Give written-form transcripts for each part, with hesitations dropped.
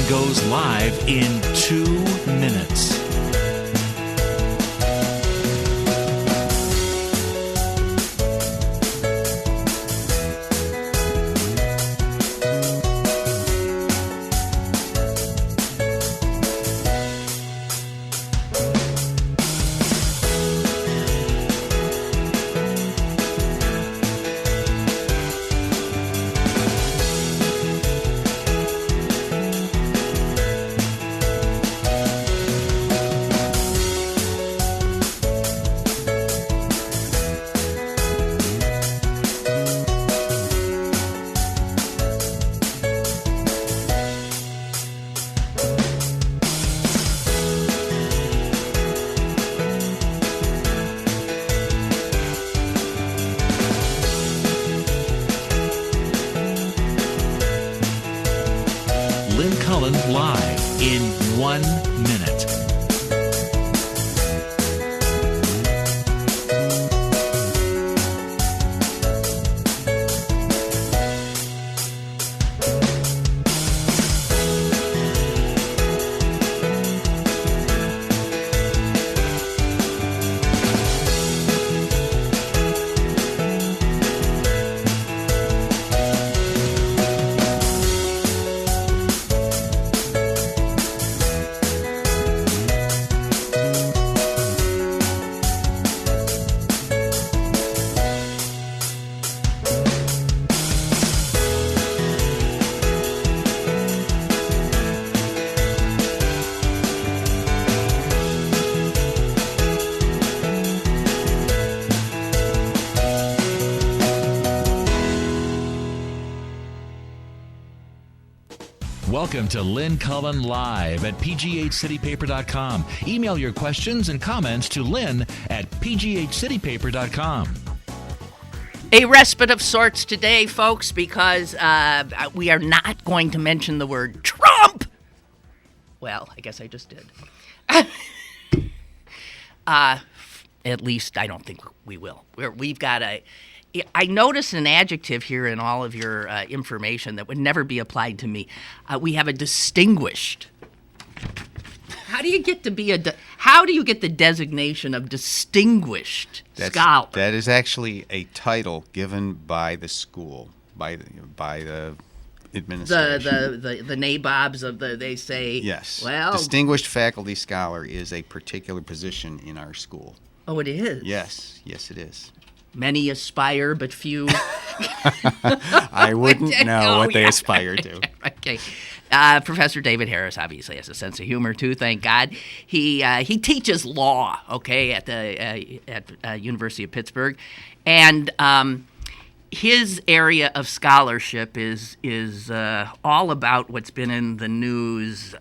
goes live in 2 minutes. Lynn Cullen live in 1 minute. Welcome to Lynn Cullen Live at pghcitypaper.com. Email your questions and comments to Lynn at pghcitypaper.com. A respite of sorts today, folks, because we are not going to mention the word Trump. Well, I guess I just did. At least I don't think we will. We've got I noticed an adjective here in all of your information that would never be applied to me. We have a distinguished. How do you get to be how do you get the designation of distinguished scholar? That is actually a title given by the school, by the administration. The nabobs of they say. Yes. Well, distinguished faculty scholar is a particular position in our school. Oh, it is. Yes, it is. Many aspire, but few. I wouldn't know what they aspire to. Okay. Professor David Harris obviously has a sense of humor too. Thank God. He teaches law. Okay, at the University of Pittsburgh, and his area of scholarship is all about what's been in the news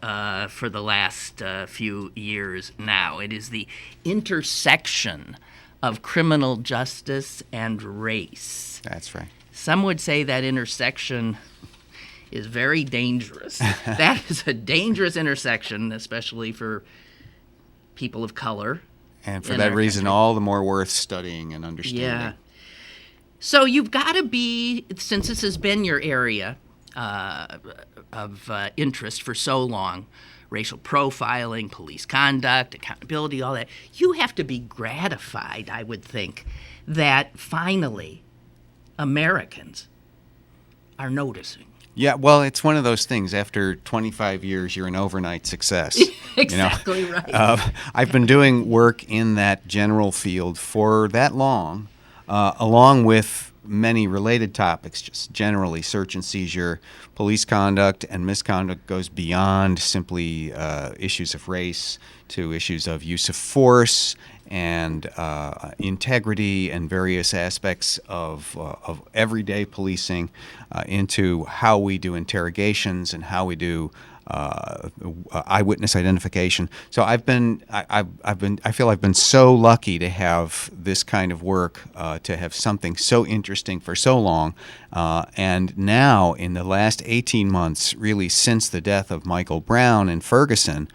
for the last few years now. It is the intersection of criminal justice and race. That's right. Some would say that intersection is very dangerous. That is a dangerous intersection, especially for people of color. And for that reason, all the more worth studying and understanding. Yeah. So you've got to be, since this has been your area of interest for so long, racial profiling, police conduct, accountability, all that, you have to be gratified, I would think, that finally Americans are noticing. Yeah, well, it's one of those things. After 25 years, you're an overnight success. Exactly right. I've been doing work in that general field for that long, along with many related topics, just generally search and seizure, police conduct, and misconduct goes beyond simply issues of race to issues of use of force and integrity and various aspects of everyday policing into how we do interrogations and how we do eyewitness identification. So I feel I've been so lucky to have this kind of work, to have something so interesting for so long, and now in the last 18 months, really since the death of Michael Brown in Ferguson,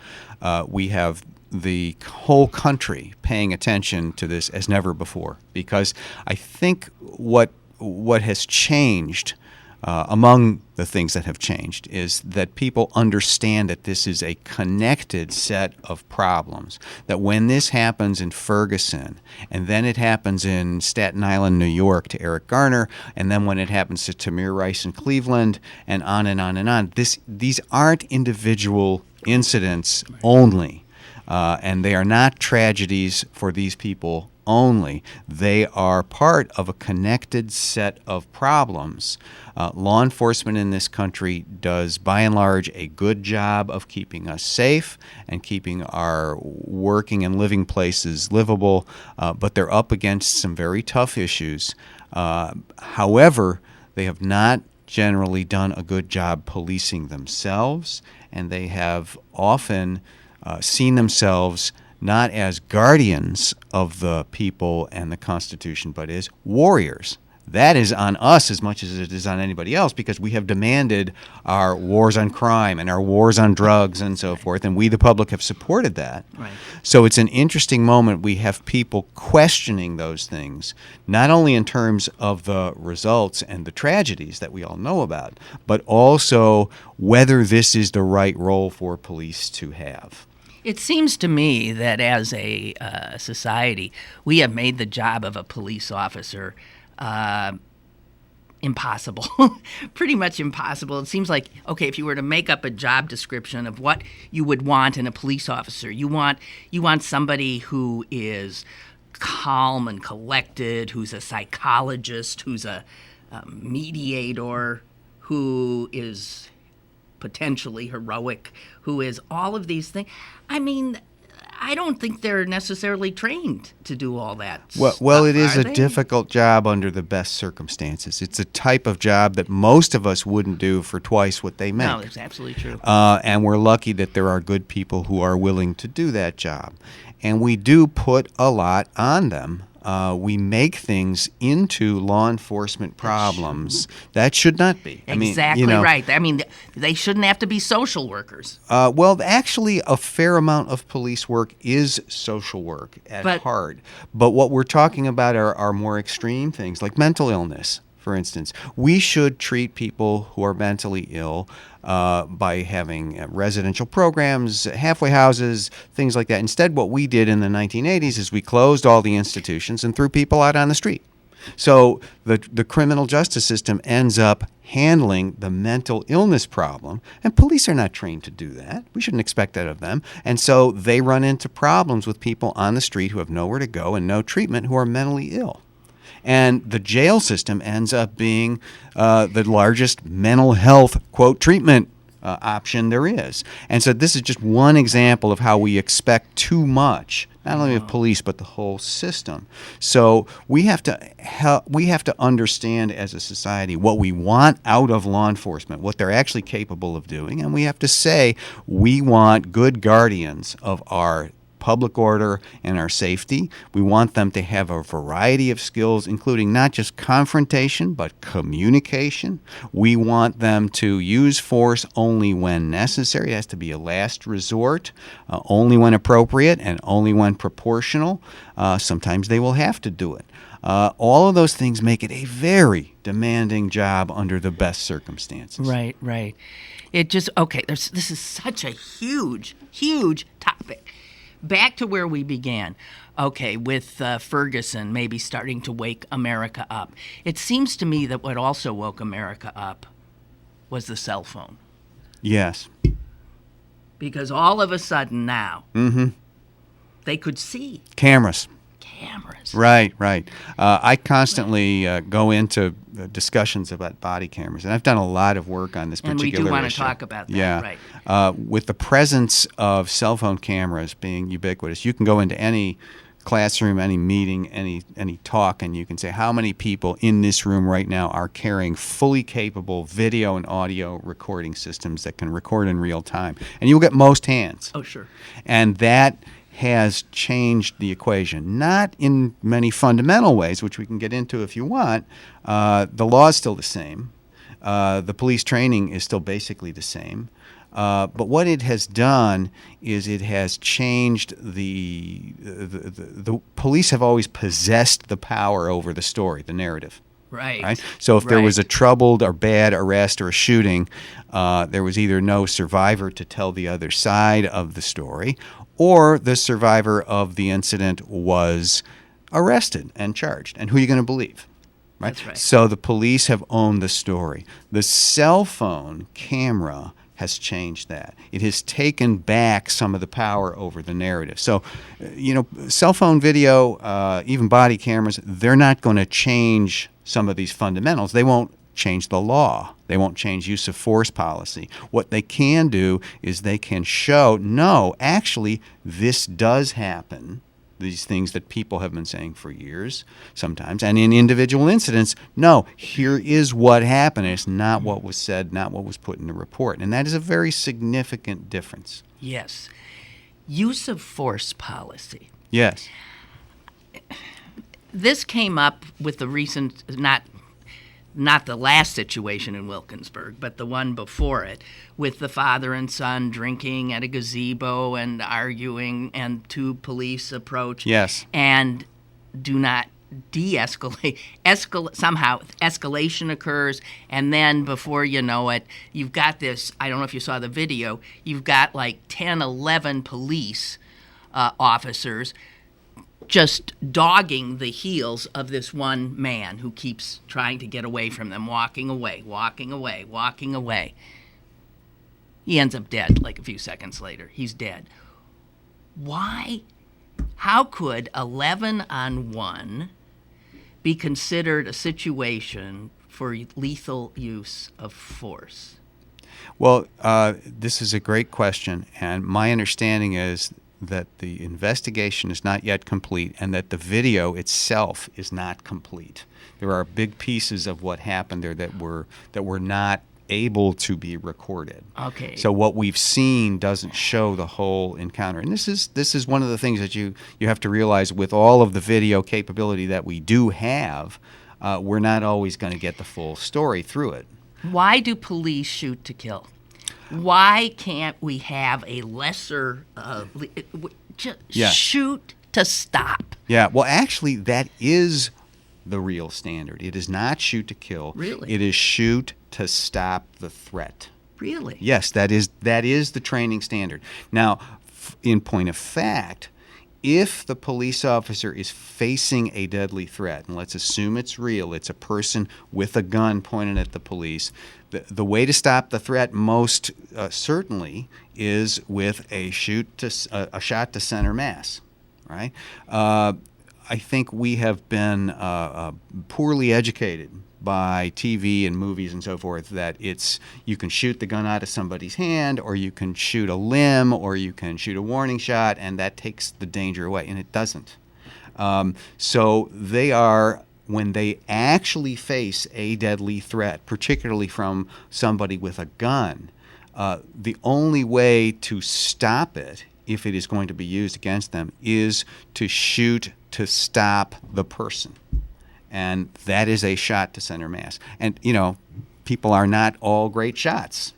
we have the whole country paying attention to this as never before, because I think what has changed among the things that have changed is that people understand that this is a connected set of problems, that when this happens in Ferguson, and then it happens in Staten Island, New York to Eric Garner, and then when it happens to Tamir Rice in Cleveland, and on and on and on, these aren't individual incidents only, and they are not tragedies for these people only. They are part of a connected set of problems. Law enforcement in this country does, by and large, a good job of keeping us safe and keeping our working and living places livable, but they're up against some very tough issues. However, they have not generally done a good job policing themselves, and they have often seen themselves not as guardians of the people and the Constitution, but as warriors. That is on us as much as it is on anybody else, because we have demanded our wars on crime and our wars on drugs and so forth, and we, the public, have supported that. Right. So it's an interesting moment. We have people questioning those things, not only in terms of the results and the tragedies that we all know about, but also whether this is the right role for police to have. It seems to me that as a society, we have made the job of a police officer impossible, pretty much impossible. It seems like, okay, if you were to make up a job description of what you would want in a police officer, you want somebody who is calm and collected, who's a psychologist, who's a mediator, who is potentially heroic, who is all of these things. I mean, I don't think they're necessarily trained to do all that. Well, it is a difficult job under the best circumstances. It's a type of job that most of us wouldn't do for twice what they make. No, that's absolutely true. And we're lucky that there are good people who are willing to do that job. And we do put a lot on them. We make things into law enforcement problems that should not be. Exactly right. I mean, they shouldn't have to be social workers. Well, actually, a fair amount of police work is social work at heart. But what we're talking about are more extreme things, like mental illness, for instance. We should treat people who are mentally ill by having residential programs, halfway houses, things like that. Instead, what we did in the 1980s is we closed all the institutions and threw people out on the street. So the criminal justice system ends up handling the mental illness problem, and police are not trained to do that. We shouldn't expect that of them. And so they run into problems with people on the street who have nowhere to go and no treatment, who are mentally ill. And the jail system ends up being the largest mental health, quote, treatment option there is. And so this is just one example of how we expect too much, not only of police, but the whole system. So we have to understand as a society what we want out of law enforcement, what they're actually capable of doing, and we have to say we want good guardians of our public order and our safety. We want them to have a variety of skills, including not just confrontation, but communication. We want them to use force only when necessary. It has to be a last resort, only when appropriate and only when proportional. Sometimes they will have to do it. All of those things make it a very demanding job under the best circumstances. Right, right. It just, okay, this is such a huge, huge topic. Back to where we began, okay, with Ferguson maybe starting to wake America up. It seems to me that what also woke America up was the cell phone. Yes. Because all of a sudden now, they could see. Cameras. Right. I constantly go into discussions about body cameras, and I've done a lot of work on this particular issue. And we do want to talk about that, right. With the presence of cell phone cameras being ubiquitous, you can go into any classroom, any meeting, any talk, and you can say how many people in this room right now are carrying fully capable video and audio recording systems that can record in real time. And you'll get most hands. Oh, sure. And that has changed the equation, not in many fundamental ways, which we can get into if you want. The law is still the same. The police training is still basically the same. But what it has done is it has changed the police have always possessed the power over the story, the narrative. Right. So if there Right. was a troubled or bad arrest or a shooting, there was either no survivor to tell the other side of the story, or the survivor of the incident was arrested and charged. And who are you going to believe? Right? That's right. So the police have owned the story. The cell phone camera has changed that. It has taken back some of the power over the narrative. So, cell phone video, even body cameras, they're not going to change some of these fundamentals. They won't change the law. They won't change use of force policy. What they can do is they can show, no, actually, this does happen. These things that people have been saying for years sometimes. And in individual incidents, no, here is what happened. It's not what was said, not what was put in the report. And that is a very significant difference. Yes. Use of force policy. Yes. This came up with the recent, not the last situation in Wilkinsburg, but the one before it, with the father and son drinking at a gazebo and arguing, and two police approach. Yes. And do not de-escalate. Somehow escalation occurs, and then before you know it, you've got this, I don't know if you saw the video, you've got like 10, 11 police officers just dogging the heels of this one man who keeps trying to get away from them, walking away. He ends up dead like a few seconds later. He's dead. Why? How could 11 on 1 be considered a situation for lethal use of force? Well, this is a great question, and my understanding is that the investigation is not yet complete and that the video itself is not complete. There are big pieces of what happened there that were not able to be recorded. Okay. So what we've seen doesn't show the whole encounter. And this is one of the things that you have to realize with all of the video capability that we do have, we're not always going to get the full story through it. Why do police shoot to kill? Why can't we have a lesser Yes. shoot to stop? Yeah, well, actually, that is the real standard. It is not shoot to kill. Really? It is shoot to stop the threat. Really? Yes, that is the training standard. Now, in point of fact, if the police officer is facing a deadly threat, and let's assume it's real, it's a person with a gun pointed at the police, the way to stop the threat most certainly is with a shot to center mass, right? I think we have been poorly educated by TV and movies and so forth that you can shoot the gun out of somebody's hand, or you can shoot a limb, or you can shoot a warning shot, and that takes the danger away, and it doesn't. So they are, when they actually face a deadly threat, particularly from somebody with a gun, the only way to stop it, if it is going to be used against them, is to shoot to stop the person. And that is a shot to center mass. And, people are not all great shots.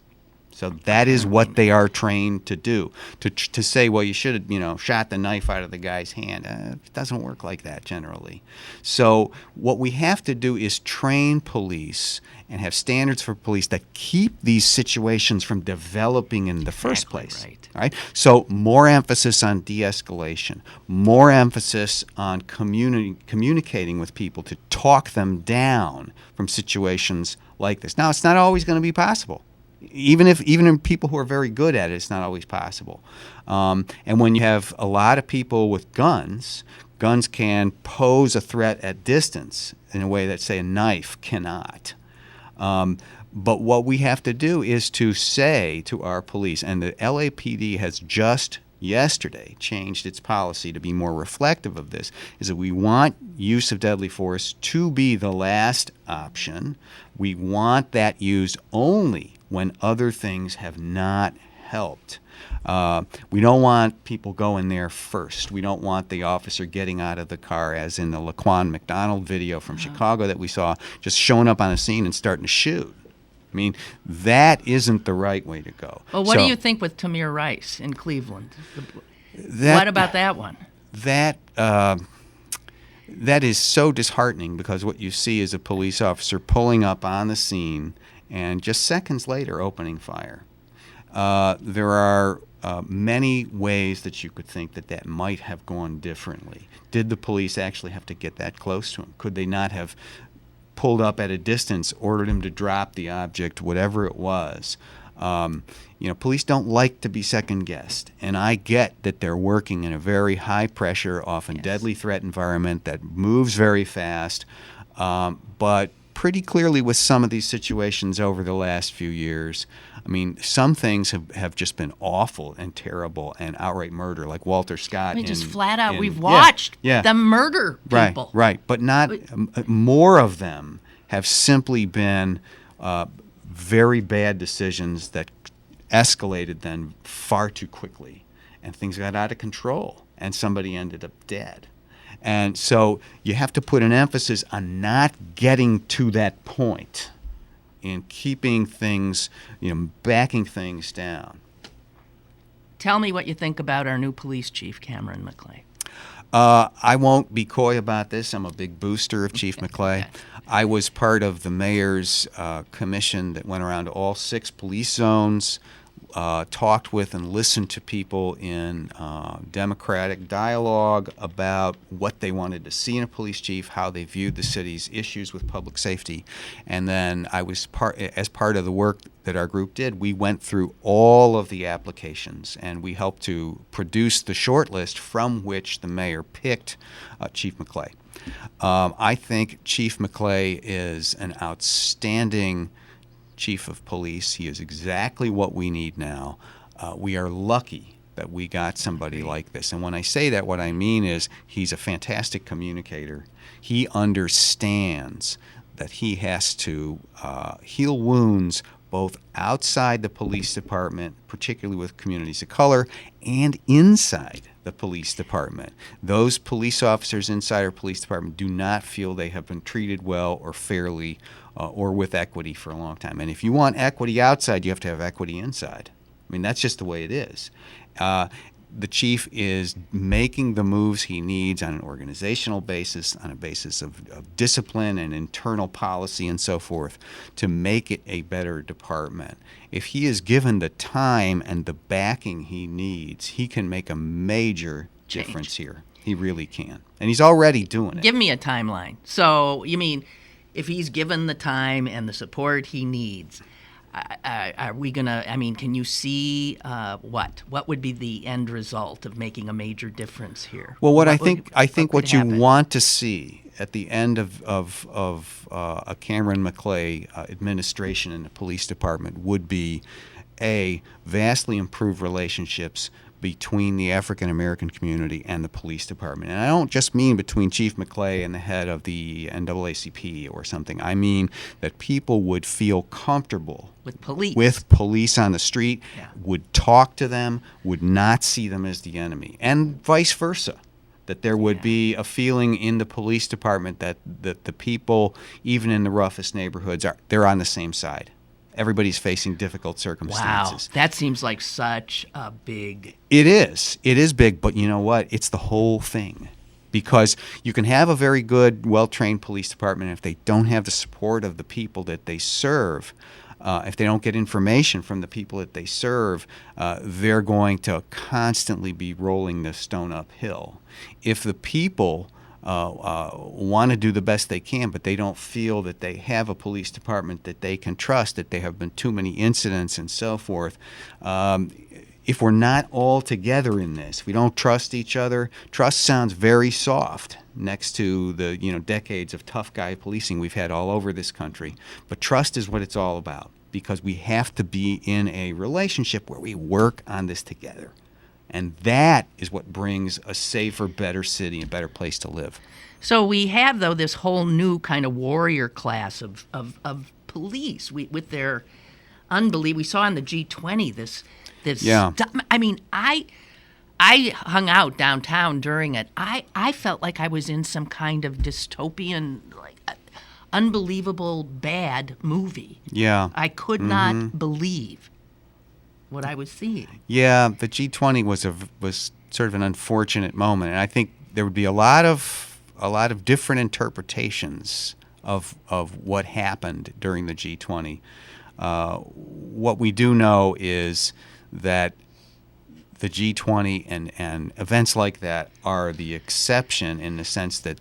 So that is what they are trained to do. To say, well, you should have, shot the knife out of the guy's hand. It doesn't work like that generally. So what we have to do is train police and have standards for police that keep these situations from developing in the first place. Right? So more emphasis on de-escalation, more emphasis on communicating with people to talk them down from situations like this. Now, it's not always going to be possible. Even in people who are very good at it, it's not always possible. And when you have a lot of people with guns can pose a threat at distance in a way that, say, a knife cannot. But what we have to do is to say to our police, and the LAPD has just yesterday changed its policy to be more reflective of this, is that we want use of deadly force to be the last option. We want that used only when other things have not helped. We don't want people going there first. We don't want the officer getting out of the car, as in the Laquan McDonald video from Chicago that we saw, just showing up on a scene and starting to shoot. I mean, that isn't the right way to go. Well, what do you think with Tamir Rice in Cleveland? What about that one? That That is so disheartening, because what you see is a police officer pulling up on the scene and just seconds later opening fire. There are many ways that you could think that might have gone differently. Did the police actually have to get that close to him? Could they not have pulled up at a distance, ordered him to drop the object, whatever it was? Police don't like to be second-guessed, and I get that they're working in a very high-pressure, often deadly threat environment that moves very fast, but pretty clearly with some of these situations over the last few years, I mean, some things have just been awful and terrible and outright murder, like Walter Scott. Just flat out, we've watched them murder people. Right, but not more of them have simply been very bad decisions that escalated then far too quickly, and things got out of control, and somebody ended up dead. And so you have to put an emphasis on not getting to that point, in keeping things, backing things down. Tell me what you think about our new police chief, Cameron McClay. I won't be coy about this. I'm a big booster of Chief McClay. I was part of the mayor's commission that went around to all 6 police zones, talked with and listened to people in democratic dialogue about what they wanted to see in a police chief, how they viewed the city's issues with public safety. And then I was as part of the work that our group did, we went through all of the applications, and we helped to produce the short list from which the mayor picked Chief McClay. I think Chief McClay is an outstanding chief of police. He is exactly what we need now. We are lucky that we got somebody like this. And when I say that, what I mean is he's a fantastic communicator. He understands that he has to heal wounds both outside the police department, particularly with communities of color, and inside the police department. Those police officers inside our police department do not feel they have been treated well or fairly or with equity for a long time. And if you want equity outside, you have to have equity inside. I mean, that's just the way it is. The chief is making the moves he needs on an organizational basis, on a basis of discipline and internal policy and so forth, to make it a better department. If he is given the time and the backing he needs, he can make a major difference here. He really can. And he's already doing it. Give me a timeline. So, you mean, if he's given the time and the support he needs, are we going to, can you see what would be the end result of making a major difference here? Well, what you want to see at the end of a Cameron McClay administration in the police department would be, vastly improved relationships between the African American community and the police department. And I don't just mean between Chief McClay and the head of the NAACP or something. I mean that people would feel comfortable with police on the street, would talk to them, would not see them as the enemy, and vice versa. That there would be a feeling in the police department that the people, even in the roughest neighborhoods, they're on the same side. Everybody's facing difficult circumstances. Wow, that seems like such a big... It is big, but you know what? It's the whole thing. Because you can have a very good, well-trained police department, if they don't have the support of the people that they serve, if they don't get information from the people that they serve, they're going to constantly be rolling the stone uphill. If the people want to do the best they can, but they don't feel that they have a police department that they can trust, that there have been too many incidents and so forth. If we're not all together in this, we don't trust each other. Trust sounds very soft next to the decades of tough guy policing we've had all over this country. But trust is what it's all about, because we have to be in a relationship where we work on this together. And that is what brings a safer, better city, a better place to live. So we have, though, this whole new kind of warrior class of police with their unbelief. We saw in the G20 this. I hung out downtown during it. I felt like I was in some kind of dystopian, unbelievable bad movie. Yeah. I could not believe what I was seeing. Yeah, the G20 was sort of an unfortunate moment, and I think there would be a lot of a lot of different interpretations of what happened during the G20. What we do know is that the G20 and events like that are the exception, in the sense that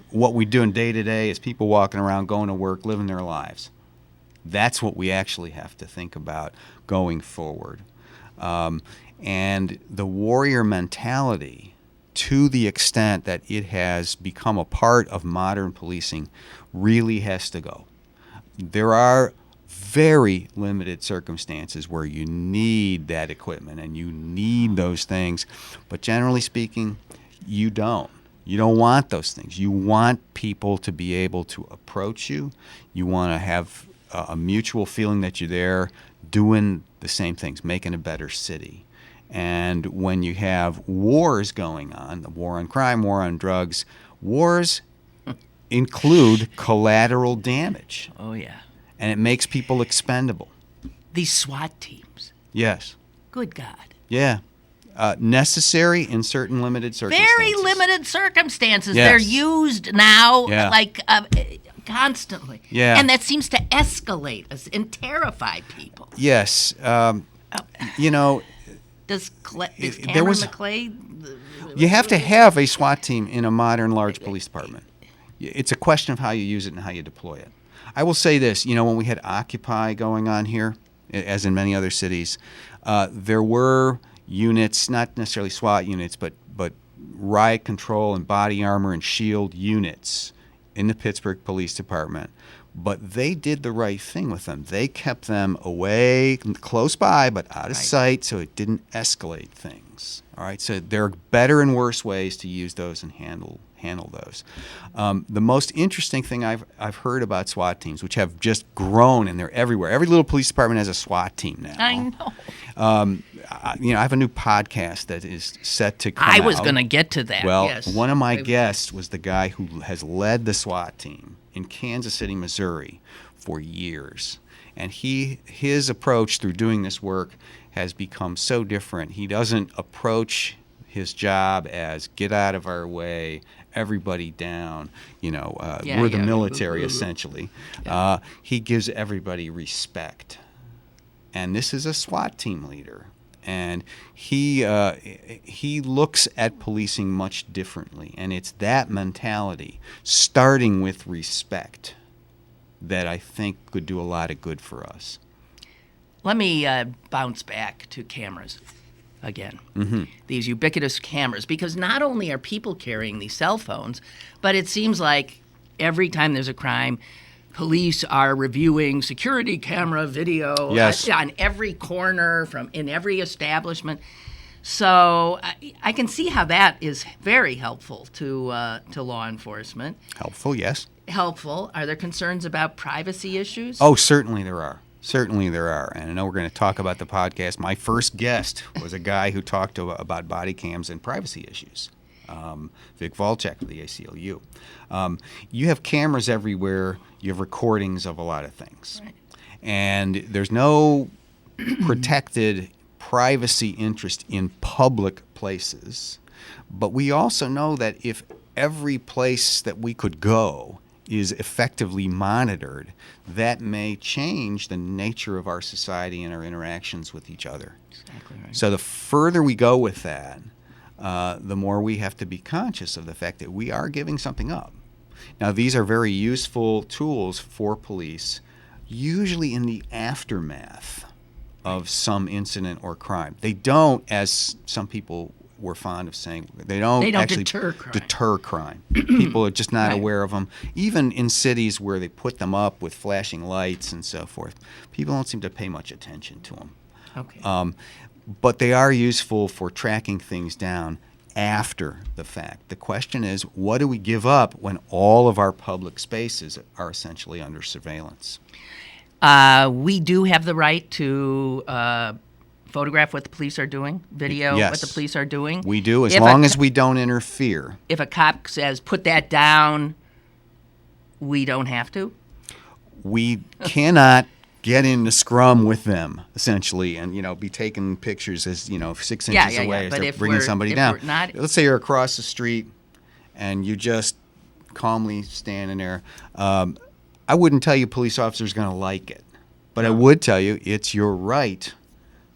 what we do in day to day is people walking around, going to work, living their lives. That's what we actually have to think about going forward. And the warrior mentality, to the extent that it has become a part of modern policing, really has to go. There are very limited circumstances where you need that equipment and you need those things, but generally speaking, you don't. You don't want those things. You want people to be able to approach you. You want to have a mutual feeling that you're there doing the same things, making a better city. And when you have wars going on, the war on crime, war on drugs, wars include collateral damage. Oh, yeah. And it makes people expendable. These SWAT teams. Yes. Good God. Yeah. Necessary in certain limited circumstances. Very limited circumstances. Yes. They're used now Yeah. Constantly. Yeah. And that seems to escalate us and terrify people. Yes. You know, Does there Cameron was- McClay... you have to have a SWAT team in a modern large police department. It's a question of how you use it and how you deploy it. I will say this, when we had Occupy going on here, as in many other cities, there were units, not necessarily SWAT units, but riot control and body armor and shield units in the Pittsburgh Police Department. But they did the right thing with them. They kept them away, close by, but out of sight, so it didn't escalate things. All right, so there are better and worse ways to use those and handle those. The most interesting thing I've heard about SWAT teams, which have just grown and they're everywhere. Every little police department has a SWAT team now. I know. I have a new podcast that is set to come I was out. going to get to that. Well, yes. one of my guests was the guy who has led the SWAT team in Kansas City, Missouri for years. And his approach through doing this work has become so different. He doesn't approach his job as get out of our way, everybody down, we're the military essentially. Yeah. He gives everybody respect. And this is a SWAT team leader. And he looks at policing much differently. And it's that mentality, starting with respect, that I think could do a lot of good for us. Let me bounce back to cameras again. Mm-hmm. These ubiquitous cameras, because not only are people carrying these cell phones, but it seems like every time there's a crime, police are reviewing security camera video on every corner, in every establishment. So I can see how that is very helpful to law enforcement. Helpful, yes. Helpful. Are there concerns about privacy issues? Oh, certainly there are. Certainly there are. And I know we're going to talk about the podcast. My first guest was a guy who talked about body cams and privacy issues. Vic Volchek of the ACLU. You have cameras everywhere. You have recordings of a lot of things. Right. And there's no protected privacy interest in public places. But we also know that if every place that we could go is effectively monitored, that may change the nature of our society and our interactions with each other. Exactly right. So the further we go with that, the more we have to be conscious of the fact that we are giving something up. Now, these are very useful tools for police, usually in the aftermath of some incident or crime. They don't, as some people were fond of saying, they don't actually deter crime. People are just not aware of them. Even in cities where they put them up with flashing lights and so forth, people don't seem to pay much attention to them. Okay. But they are useful for tracking things down after the fact. The question is, what do we give up when all of our public spaces are essentially under surveillance? We do have the right to photograph what the police are doing, video what the police are doing. We do, as long as we don't interfere. If a cop says, put that down, we don't have to? We cannot get in the scrum with them, essentially, and be taking pictures as 6 inches away as but they're if bringing we're- somebody if down. we're not- Let's say you're across the street and you just calmly standing there. I wouldn't tell you police officers going to like it, but I would tell you it's your right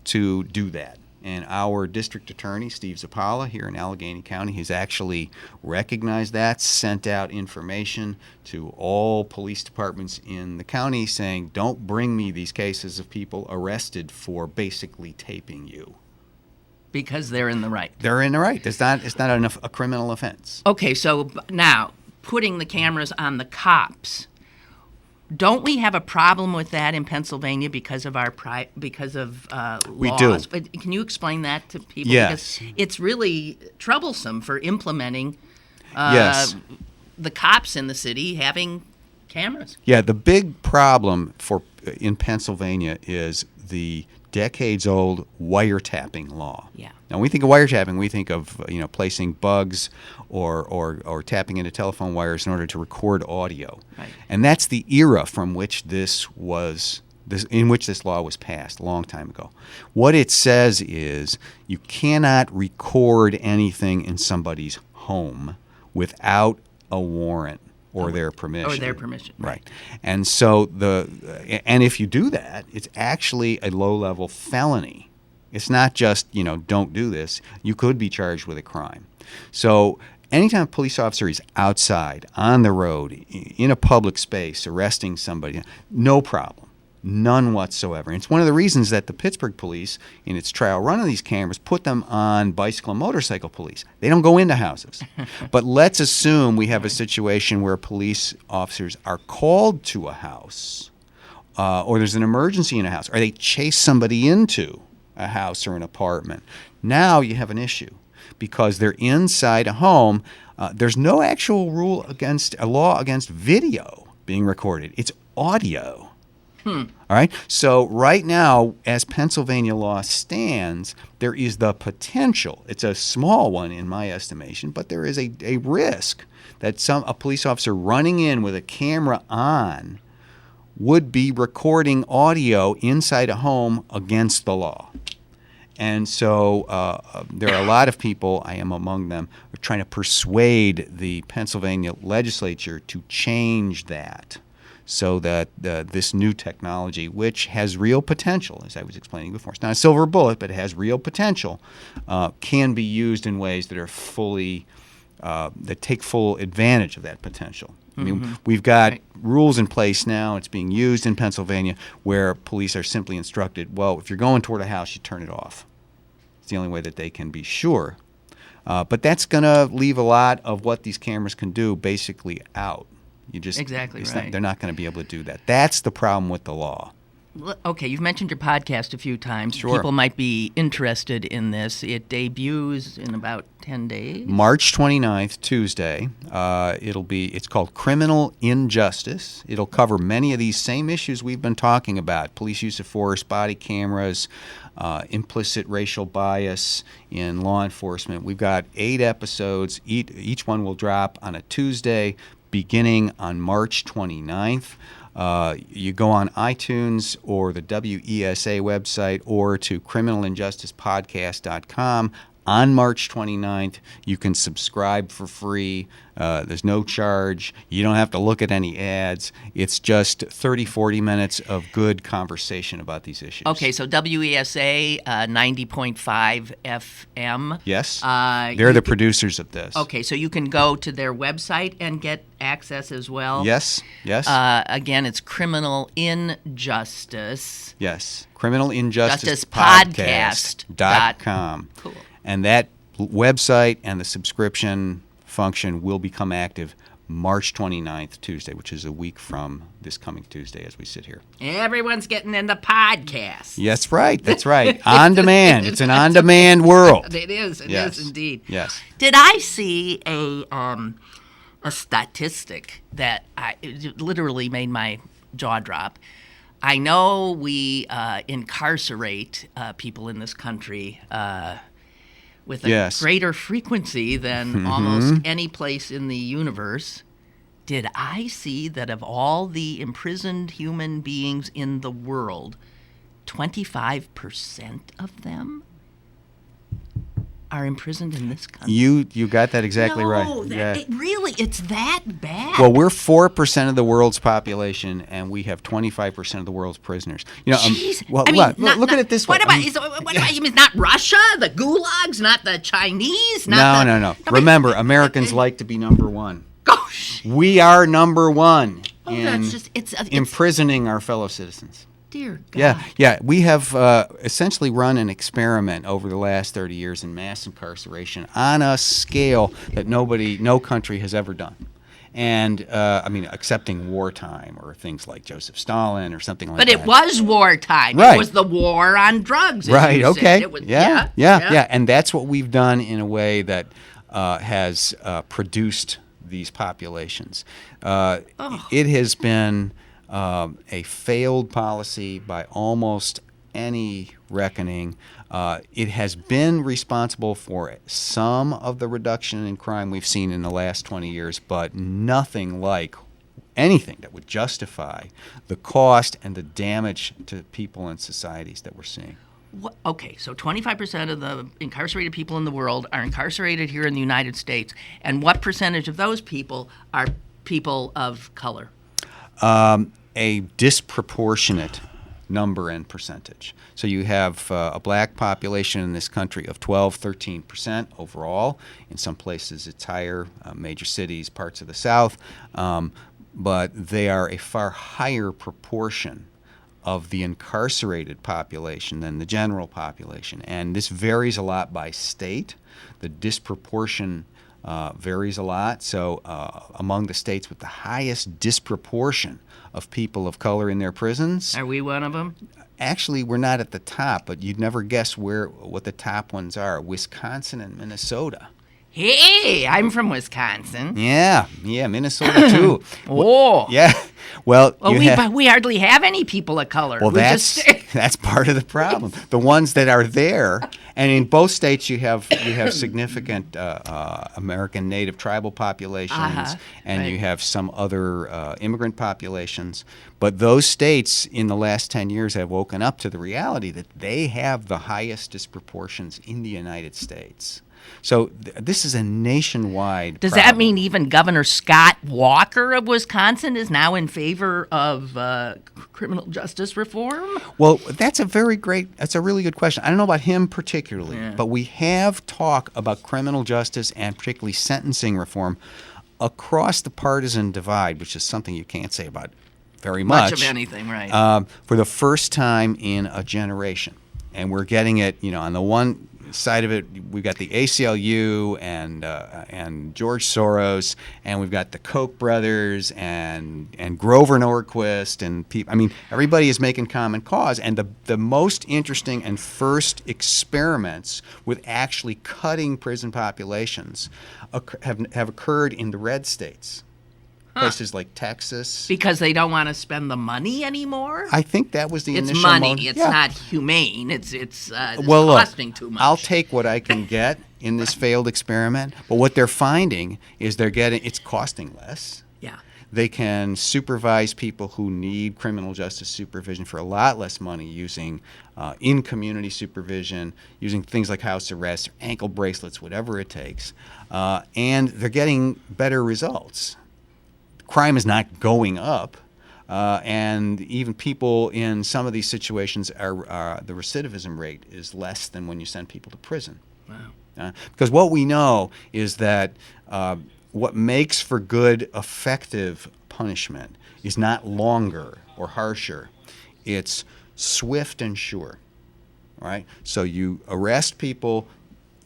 to do that. And our district attorney, Steve Zappala, here in Allegheny County, has actually recognized that, sent out information to all police departments in the county saying, don't bring me these cases of people arrested for basically taping you. Because they're in the right. They're in the right. It's not a criminal offense. Okay, so now, putting the cameras on the cops, don't we have a problem with that in Pennsylvania because of our laws? We do. But can you explain that to people? Yes. Because it's really troublesome for implementing Yes. the cops in the city having cameras. Yeah, the big problem in Pennsylvania is the decades-old wiretapping law. Yeah. Now, when we think of wiretapping, we think of placing bugs or tapping into telephone wires in order to record audio. Right. And that's the era from which this law was passed a long time ago. What it says is you cannot record anything in somebody's home without a warrant or their permission. Right. And so and if you do that, it's actually a low-level felony. It's not just, don't do this. You could be charged with a crime. So anytime a police officer is outside, on the road, in a public space, arresting somebody, no problem. None whatsoever. And it's one of the reasons that the Pittsburgh police, in its trial run of these cameras, put them on bicycle and motorcycle police. They don't go into houses. But let's assume we have a situation where police officers are called to a house, or there's an emergency in a house, or they chase somebody into a house or an apartment. Now you have an issue because they're inside a home. There's no actual law against video being recorded. It's audio. All right. So right now, as Pennsylvania law stands, there is the potential. It's a small one in my estimation, but there is a risk that a police officer running in with a camera on would be recording audio inside a home against the law. And so there are a lot of people, I am among them, who are trying to persuade the Pennsylvania legislature to change that, so that this new technology, which has real potential, as I was explaining before, it's not a silver bullet, but it has real potential, can be used in ways that are that take full advantage of that potential. I mean, we've got rules in place now, it's being used in Pennsylvania, where police are simply instructed, well, if you're going toward a house, you turn it off. It's the only way that they can be sure. But that's going to leave a lot of what these cameras can do basically out. Exactly right. They're not going to be able to do that. That's the problem with the law. Okay, you've mentioned your podcast a few times. Sure. People might be interested in this. It debuts in about 10 days. March 29th, Tuesday. It's called Criminal Injustice. It'll cover many of these same issues we've been talking about: police use of force, body cameras, implicit racial bias in law enforcement. We've got 8 episodes. Each one will drop on a Tuesday, beginning on March 29th. You go on iTunes or the WESA website or to criminalinjusticepodcast.com. On March 29th, you can subscribe for free. There's no charge. You don't have to look at any ads. It's just 30, 40 minutes of good conversation about these issues. Okay, so WESA 90.5 FM. Yes. They're the producers of this. Okay, so you can go to their website and get access as well. Yes. Again, it's Criminal Injustice. Yes. criminalinjusticepodcast.com. Cool. And that website and the subscription function will become active March 29th, Tuesday, which is a week from this coming Tuesday as we sit here. Everyone's getting into podcasts. Yes, right. That's right. On demand. It's an on-demand world. It is. It is indeed. Yes. Did I see a statistic that it literally made my jaw drop? I know we incarcerate people in this country with a greater frequency than almost any place in the universe. Did I see that of all the imprisoned human beings in the world, 25% of them are imprisoned in this country. You got that exactly right. It's that bad. Well, we're 4% of the world's population, and we have 25% of the world's prisoners. Jeez. Look at it this way. What about you mean not Russia, the gulags, not the Chinese? No. Remember, Americans like to be number one. Gosh. We are number one in it's imprisoning our fellow citizens. Dear God. Yeah. We have essentially run an experiment over the last 30 years in mass incarceration on a scale that no country has ever done. And, excepting wartime or things like Joseph Stalin or something like that. But it was wartime. Right. It was the war on drugs. Right, okay. It was, yeah. And that's what we've done in a way that has produced these populations. It has been a failed policy by almost any reckoning. It has been responsible for some of the reduction in crime we've seen in the last 20 years, but nothing like anything that would justify the cost and the damage to people and societies that we're seeing. Okay, so 25% of the incarcerated people in the world are incarcerated here in the United States. And what percentage of those people are people of color? A disproportionate number and percentage. So you have a black population in this country of 12-13% overall. In some places it's higher, major cities, parts of the South, but they are a far higher proportion of the incarcerated population than the general population. And this varies a lot by state. The disproportion varies a lot. So among the states with the highest disproportion of people of color in their prisons. Are we one of them? Actually, we're not at the top, but you'd never guess what the top ones are. Wisconsin and Minnesota. Hey, I'm from Wisconsin. Yeah, Minnesota too. Oh. Yeah. Well, we hardly have any people of color. Well, that's part of the problem. The ones that are there, and in both states you have significant American native tribal populations, and right. You have some other immigrant populations. But those states in the last 10 years have woken up to the reality that they have the highest disproportions in the United States. So this is a nationwide Does problem. that mean even Governor Scott Walker of Wisconsin is now in favor of criminal justice reform? Well, that's a really good question. I don't know about him particularly, but we have talk about criminal justice and particularly sentencing reform across the partisan divide, which is something you can't say about very much. Much of anything, right. For the first time in a generation. And we're getting it, on the one side of it, we've got the ACLU and George Soros, and we've got the Koch brothers and Grover Norquist and people. I mean, everybody is making common cause. And the most interesting and first experiments with actually cutting prison populations have occurred in the red states. Places like Texas. Because they don't want to spend the money anymore? I think that was the initial It's money. motive. It's not humane. It's costing too much. I'll take what I can get in this failed experiment. But what they're finding is it's costing less. Yeah. They can supervise people who need criminal justice supervision for a lot less money using in-community supervision, using things like house arrest, or ankle bracelets, whatever it takes. And they're getting better results. Crime is not going up, and even people in some of these situations the recidivism rate is less than when you send people to prison. Wow. Because what we know is that what makes for good, effective punishment is not longer or harsher. It's swift and sure. All right? So you arrest people,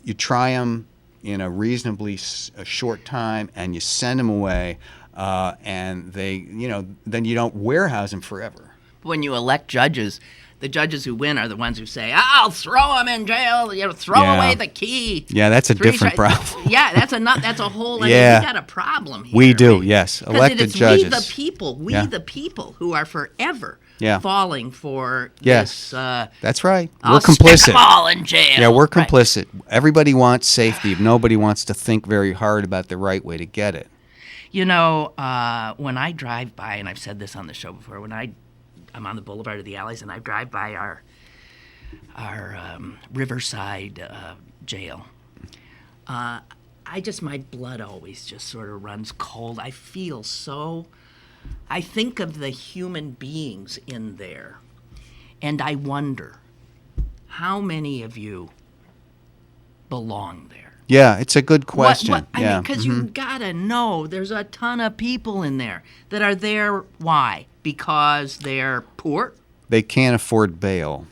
you try them in a reasonably short time, and you send them away. And then you don't warehouse them forever. When you elect judges, the judges who win are the ones who say, "I'll throw him in jail. Throw away the key." Yeah, that's a different problem. Yeah, that's a whole. We got a problem here. We do, yes. Elected judges. We the people, who are forever falling for this. That's right. I'll we're complicit. Stick them all in jail. Yeah, we're complicit. Everybody wants safety. Nobody wants to think very hard about the right way to get it. When I drive by, and I've said this on the show before, when I'm on the Boulevard of the Alleys and I drive by our Riverside jail, my blood always just sort of runs cold. I think of the human beings in there, and I wonder how many of you belong there. Yeah, it's a good question. Because you gotta know there's a ton of people in there that are there. Why? Because they're poor. They can't afford bail.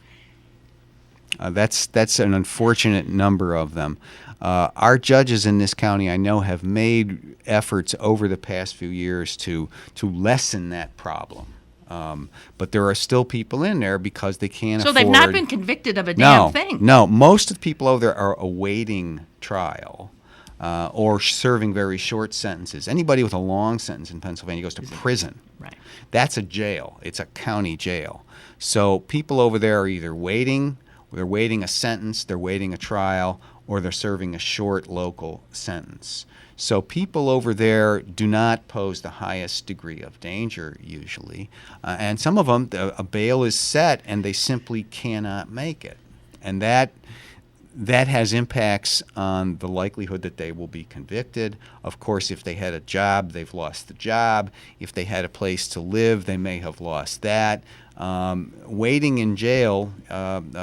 That's an unfortunate number of them. Our judges in this county, I know, have made efforts over the past few years to lessen that problem. But there are still people in there because they can't afford. So they've not been convicted of a damn thing. No, most of the people over there are awaiting trial or serving very short sentences. Anybody with a long sentence in Pennsylvania goes to prison. Right. That's a jail. It's a county jail. So people over there are either waiting, they're waiting a sentence, they're waiting a trial, or they're serving a short local sentence. So people over there do not pose the highest degree of danger usually. And some of them, a bail is set and they simply cannot make it. And that has impacts on the likelihood that they will be convicted. Of course, if they had a job, they've lost the job. If they had a place to live, they may have lost that. Waiting in jail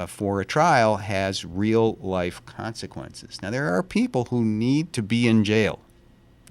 for a trial has real-life consequences. Now, there are people who need to be in jail,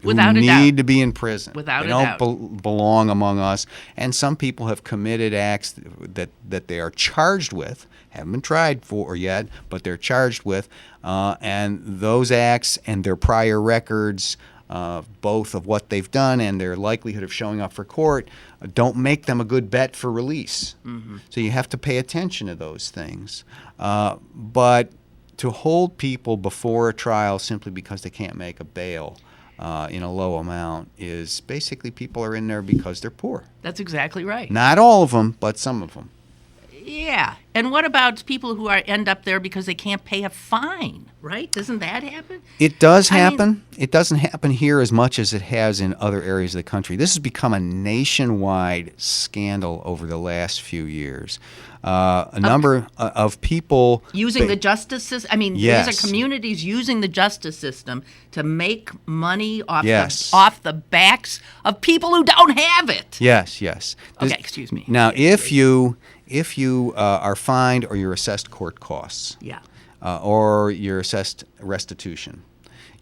Without a doubt. need to be in prison. Without they a doubt. don't belong among us. And some people have committed acts that they are charged with, haven't been tried for yet, but they're charged with. And those acts and their prior records, both of what they've done and their likelihood of showing up for court, don't make them a good bet for release. Mm-hmm. So you have to pay attention to those things. But to hold people before a trial simply because they can't make a bail in a low amount is basically people are in there because they're poor. That's exactly right. Not all of them, but some of them. Yeah. And what about people who end up there because they can't pay a fine, right? Doesn't that happen? It does happen. It doesn't happen here as much as it has in other areas of the country. This has become a nationwide scandal over the last few years. A number of people using the justice system. I mean, yes. These are communities using the justice system to make money off yes. off the backs of people who don't have it. Yes, yes. Okay, excuse me. Now, if you are fined or you're assessed court costs, yeah, or you're assessed restitution,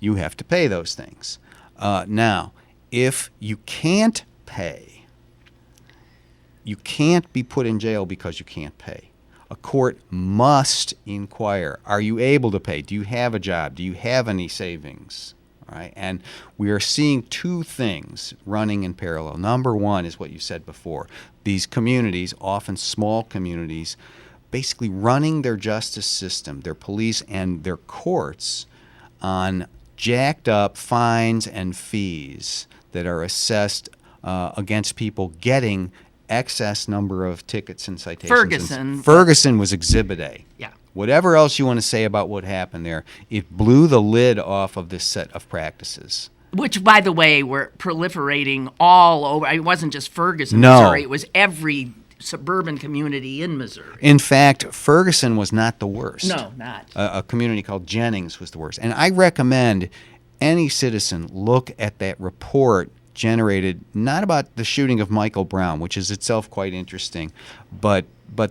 you have to pay those things. Now, if you can't pay, you can't be put in jail because you can't pay. A court must inquire, are you able to pay? Do you have a job? Do you have any savings? All right? And we are seeing two things running in parallel. Number one is what you said before. These communities, often small communities, basically running their justice system, their police and their courts on jacked up fines and fees that are assessed against people getting excess number of tickets and citations. Ferguson was Exhibit A. Yeah. Whatever else you want to say about what happened there, it blew the lid off of this set of practices. Which, by the way, were proliferating all over. It wasn't just Ferguson, No. Missouri. It was every suburban community in Missouri. In fact, Ferguson was not the worst. No, not. A community called Jennings was the worst. And I recommend any citizen look at that report generated not about the shooting of Michael Brown, which is itself quite interesting, but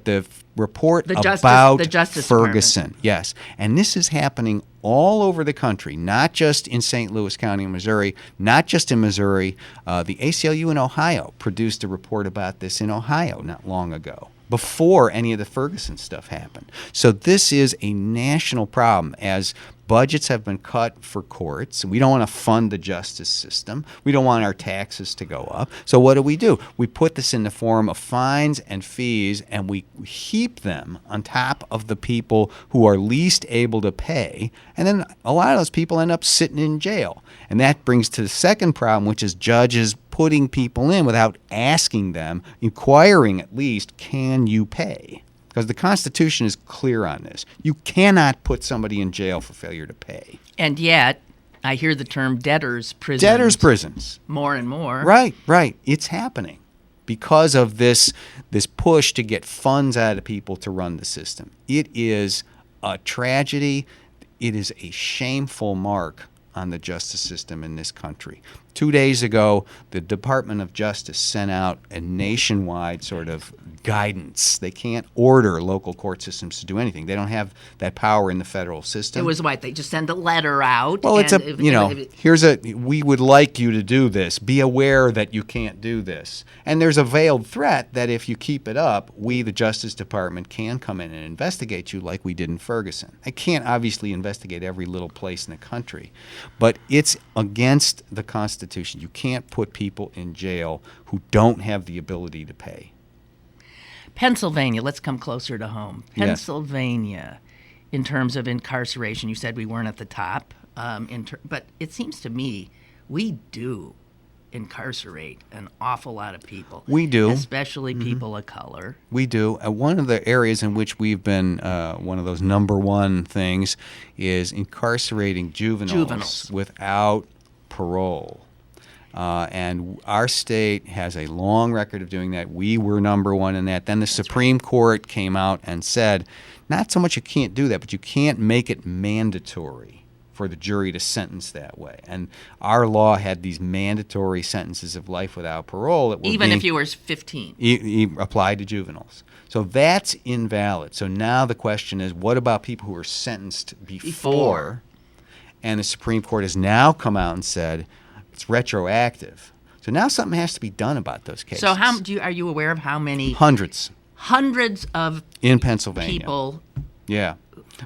the report about the Justice Ferguson. Department. Yes. And this is happening all over the country, not just in St. Louis County, Missouri, not just in Missouri. The ACLU in Ohio produced a report about this in Ohio not long ago, before any of the Ferguson stuff happened. So this is a national problem as budgets have been cut for courts. We don't want to fund the justice system. We don't want our taxes to go up. So what do? We put this in the form of fines and fees, and we heap them on top of the people who are least able to pay. And then a lot of those people end up sitting in jail. And that brings to the second problem, which is judges putting people in without asking them, inquiring at least, can you pay? Because the Constitution is clear on this. You cannot put somebody in jail for failure to pay. And yet, I hear the term debtors' prisons. Debtors' prisons. More and more. Right. It's happening because of this push to get funds out of people to run the system. It is a tragedy. it is a shameful mark on the justice system in this country. 2 days ago, the Department of Justice sent out a nationwide sort of guidance. They can't order local court systems to do anything. They don't have that power in the federal system. It was what? They just send a letter out? Well, we would like you to do this. Be aware that you can't do this. And there's a veiled threat that if you keep it up, we, the Justice Department, can come in and investigate you like we did in Ferguson. I can't obviously investigate every little place in the country, but it's against the Constitution. You can't put people in jail who don't have the ability to pay. Pennsylvania, let's come closer to home. Yes. Pennsylvania, in terms of incarceration, you said we weren't at the top, but it seems to me we do incarcerate an awful lot of people. We do. Especially people of color. We do. One of the areas in which we've been one of those number one things is incarcerating juveniles without parole. And our state has a long record of doing that. We were number one in that. Then the Supreme Court came out and said, not so much you can't do that, but you can't make it mandatory for the jury to sentence that way. And our law had these mandatory sentences of life without parole that were even if you were 15. Applied to juveniles. So that's invalid. So now the question is, what about people who were sentenced before? And the Supreme Court has now come out and said, it's retroactive. So now something has to be done about those cases. So are you aware of how many? Hundreds of in Pennsylvania. People. Yeah.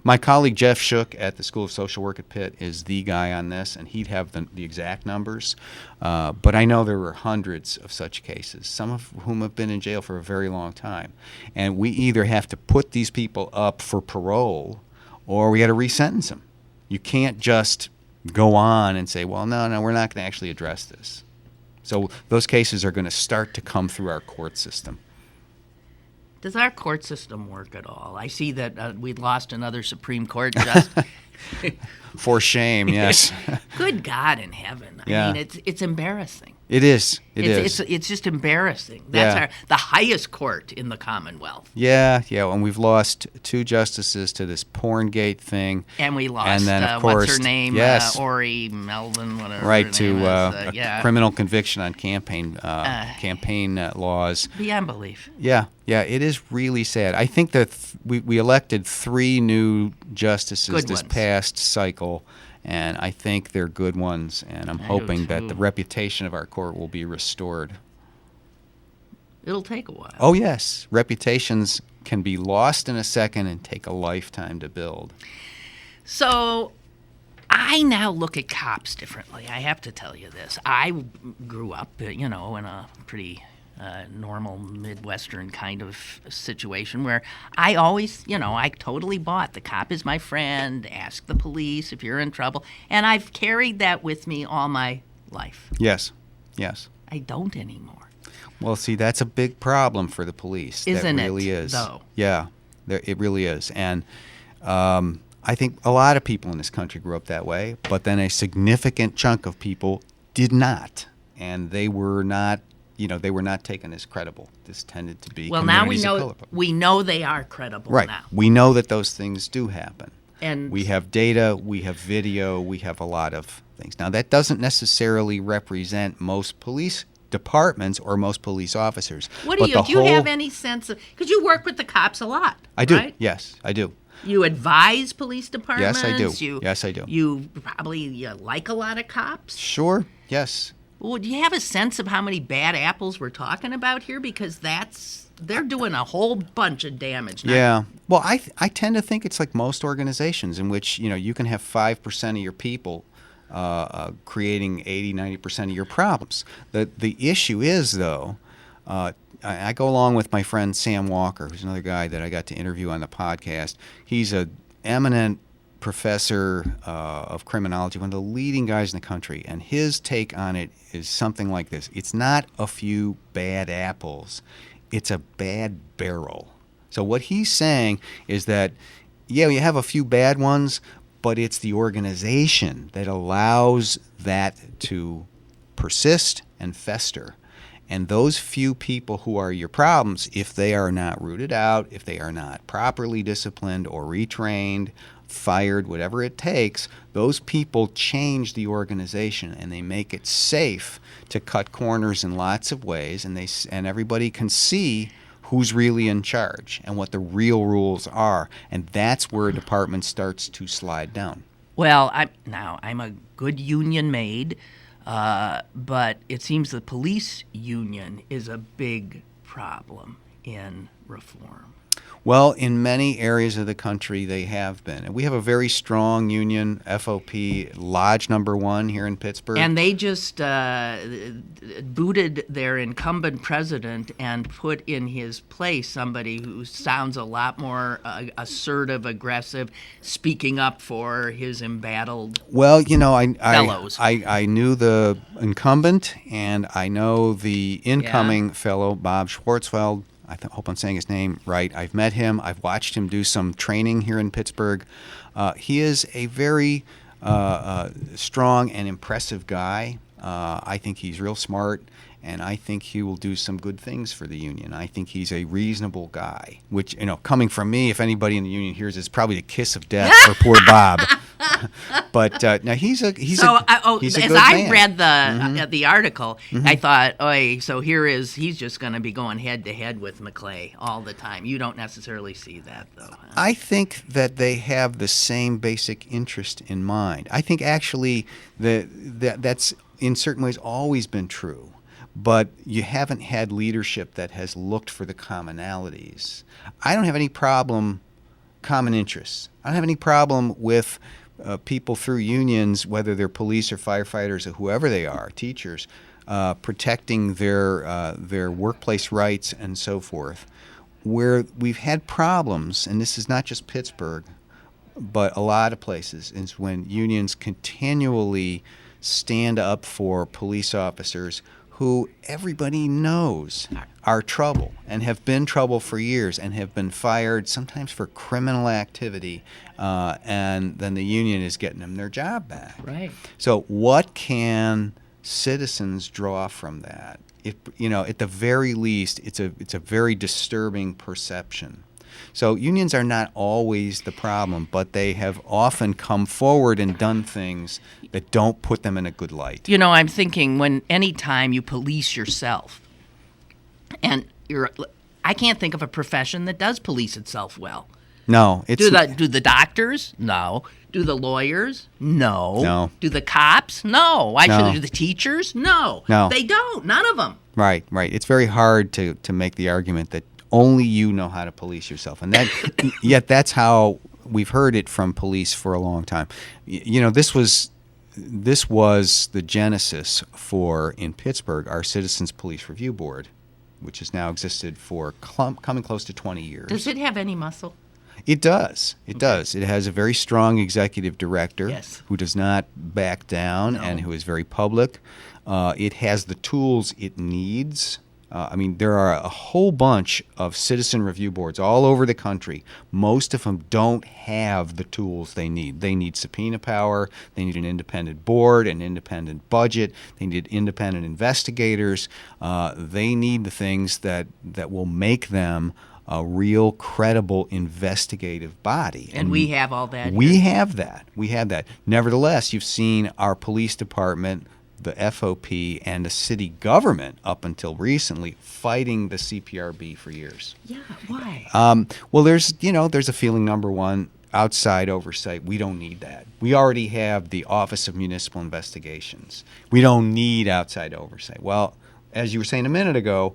My colleague Jeff Shook at the School of Social Work at Pitt is the guy on this, and he'd have the exact numbers. But I know there were hundreds of such cases, some of whom have been in jail for a very long time. And we either have to put these people up for parole or we got to resentence them. You can't just go on and say, well, no, we're not going to actually address this. So those cases are going to start to come through our court system. Does our court system work at all? I see that we lost another Supreme Court justice. For shame, yes. Good God in heaven. Yeah. I mean, it's embarrassing. It is. It's just embarrassing. That's the highest court in the Commonwealth. Yeah, and we've lost 2 justices to this Porngate thing. And we lost, and then, of course, what's her name? Yes. Ori Melvin, whatever right, her to name is. a criminal conviction on campaign laws. Beyond belief. Yeah, it is really sad. I think that we elected 3 new justices this past cycle, and I think they're good ones, and I'm hoping that the reputation of our court will be restored. It'll take a while. Oh, yes. Reputations can be lost in a second and take a lifetime to build. So I now look at cops differently. I have to tell you this. I grew up, in a pretty normal Midwestern kind of situation where I always, I totally bought the cop is my friend, ask the police if you're in trouble. And I've carried that with me all my life. Yes. I don't anymore. Well, see, that's a big problem for the police. Isn't it? That really it, is. though? Yeah, it really is. And I think a lot of people in this country grew up that way, but then a significant chunk of people did not. And they were not taken as credible. This tended to be communities of color. We know they are credible right. now. We know that those things do happen. And we have data, we have video, we have a lot of things. Now, that doesn't necessarily represent most police departments or most police officers. What do you have any sense of, because you work with the cops a lot, I do, right? Yes, I do. You advise police departments? Yes, I do. You probably like a lot of cops? Sure, yes. Well, do you have a sense of how many bad apples we're talking about here? Because they're doing a whole bunch of damage now. Yeah. Well, I tend to think it's like most organizations in which, you can have 5% of your people creating 80-90% of your problems. The issue is, though, I go along with my friend Sam Walker, who's another guy that I got to interview on the podcast. He's an eminent professor of criminology, one of the leading guys in the country, and his take on it is something like this. It's not a few bad apples. It's a bad barrel. So what he's saying is that, yeah, you have a few bad ones, but it's the organization that allows that to persist and fester. And those few people who are your problems, if they are not rooted out, if they are not properly disciplined or retrained, fired, whatever it takes, those people change the organization and they make it safe to cut corners in lots of ways, and everybody can see who's really in charge and what the real rules are. And that's where a department starts to slide down. Well, I'm a good union maid, but it seems the police union is a big problem in reform. Well, in many areas of the country, they have been. And we have a very strong union, FOP, Lodge number 1 here in Pittsburgh. And they just booted their incumbent president and put in his place somebody who sounds a lot more assertive, aggressive, speaking up for his embattled Well, fellows. I knew the incumbent, and I know the incoming fellow, Bob Schwartzfeld. I hope I'm saying his name right. I've met him. I've watched him do some training here in Pittsburgh. He is a very strong and impressive guy. I think he's real smart, and I think he will do some good things for the union. I think he's a reasonable guy, which, coming from me, if anybody in the union hears, is probably the kiss of death for poor Bob. But now he's a good man. As I read the article, I thought, so he's just going to be going head to head with McClay all the time. You don't necessarily see that, though. Huh? I think that they have the same basic interest in mind. I think actually that's in certain ways always been true. But you haven't had leadership that has looked for the commonalities. I don't have any problem, common interests. I don't have any problem with people through unions, whether they're police or firefighters or whoever they are, teachers, protecting their workplace rights and so forth. Where we've had problems, and this is not just Pittsburgh, but a lot of places, is when unions continually stand up for police officers who everybody knows are trouble and have been trouble for years and have been fired sometimes for criminal activity, and then the union is getting them their job back. Right. So what can citizens draw from that? At the very least, it's a very disturbing perception. So unions are not always the problem, but they have often come forward and done things that don't put them in a good light. I'm thinking any time you police yourself, and I can't think of a profession that does police itself well. No. Do the doctors? No. Do the lawyers? No. No. Do the cops? No. Why No. should they do the teachers? No. No. They don't. None of them. Right. It's very hard to make the argument that only you know how to police yourself. And yet that's how we've heard it from police for a long time. This was the genesis for, in Pittsburgh, our Citizens Police Review Board, which has now existed for coming close to 20 years. Does it have any muscle? It does. It does. It has a very strong executive director who does not back down and who is very public. It has the tools it needs. There are a whole bunch of citizen review boards all over the country. Most of them don't have the tools they need. They need subpoena power. They need an independent board, an independent budget. They need independent investigators. They need the things that will make them a real credible investigative body. And we have all that. We have that. Nevertheless, you've seen our police department, the FOP, and the city government up until recently fighting the CPRB for years. Yeah, why? Well, there's a feeling, number one, outside oversight. We don't need that. We already have the Office of Municipal Investigations. We don't need outside oversight. Well, as you were saying a minute ago,